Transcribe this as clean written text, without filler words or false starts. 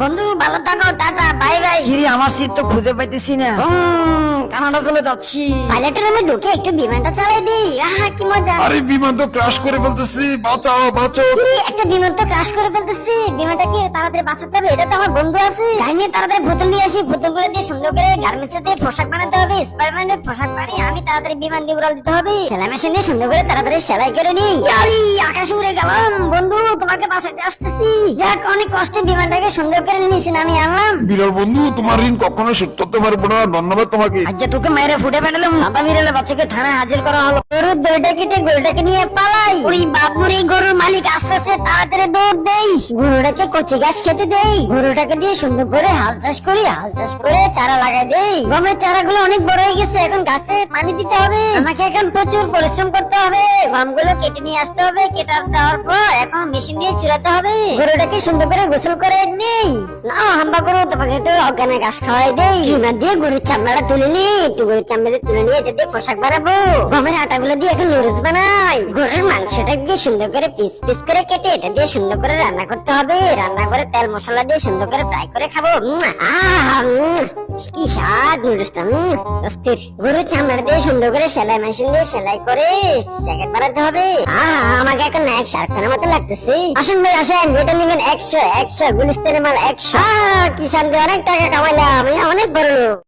বন্ধু ভালো থাকো, টাটা, বাই বাই। কিরে আমার সিট তো খুঁজে পাইতেছি না। কানাডা চলে যাচ্ছি। পাইলটের রুমে ঢুকে একটু বিমানটা চালাই দিই, আহা কি মজা। আরে বিমান তো ক্রাশ করে ফেলতেছি, বাঁচাও বাঁচাও। কি, একটা বিমান তো ক্রাশ করে ফেলতেছি, বিমানটা কি তাড়াতাড়ি বাঁচাতে হবে। এটা তো আমার বন্ধু আছে, গাড়ি নিয়ে তাড়াতাড়ি বোতল নিয়ে আসি, বোতল করে দিয়ে সুন্দর করে গার্মেন্টসে দিয়ে পোশাক বানাতে হবে। স্পাইডারম্যানের পোশাক বানিয়ে আমি তাড়াতাড়ি বিমান দিয়ে উড়াল দিতে হবে। সেলাই মেশিন দিয়ে সুন্দর করে তাড়াতাড়ি সেলাই করে নিই। ইয়ারি, আকাশে উড়ে গেলাম। বন্ধু তোমাকে বাঁচাতে আসতেছি। যাক, অনেক কষ্টে বিমানটাকে সুন্দর করে নিয়েছি, আমি আনলাম। বিরল বন্ধু, তোমার ঋণ কখনো শোধ করতে পারবো না, ধন্যবাদ তোমাকে। আজ যে তোকে মায়েরা ফুটে পাঠালাম, সাদা বিড়ালে বাচ্চাকে থানায় হাজির করা হলো। গরুর দড়িটা কেটে গরুটাকে নিয়ে পালাই। ওই বাবুর, এই গরুর মালিক আসতেছে, তাড়াতাড়ি দৌড় দেই। গরুটাকে কচি ঘাস খেতে দেই। গরুটাকে দিয়ে সুন্দর করে হাল চাষ করি, হাল চাষ করে চারা লাগাই দেই। গমের চারাগুলো অনেক বড় হয়ে গেছে, এখন গাছে পানি দিতে হবে। আমাকে এখন প্রচুর পরিশ্রম করতে হবে। গমগুলো কেটে নিয়ে আসতে হবে, কেটে দেওয়ার পর এখন মেশিন দিয়ে চুরাতে হবে। গরুটাকে সুন্দর করে গোসল করে নেই। না হাম্বা গরু, তোমাকে একটু অজ্ঞানে ঘাস খাওয়াই দেই। চুনা দিয়ে গরুর চামড়াটা তুলে নি, একটু গরুর চামড়া দিয়ে তুলে নিয়ে এটা দিয়ে পোশাক বানাবো। গমের আটাগুলো দিয়ে এখন নুডলস বানাই। গরুর মাংসটা দিয়ে সুন্দর করে পিস পিস করে কেটে এটা দিয়ে সুন্দর করে রান্না করতে হবে। রান্না করে তেল মশলা দিয়ে সুন্দর করে ফ্রাই করে খাবো। কি স্বাদ নুডলসটা, অস্থির। গরুর চামড়া দিয়ে সুন্দর করে সেলাই মেশিন দিয়ে সেলাই করে জ্যাকেট বানাতে হবে। আমাকে এখন এক শার্খানের মতো লাগতেছে। আসেন ভাই আসেন, যেটা নেবেন 100 গুলিস্তানের মাল 100। কি শান্তি, অনেক টাকা কামাইলাম, আমি অনেক বড় লোক।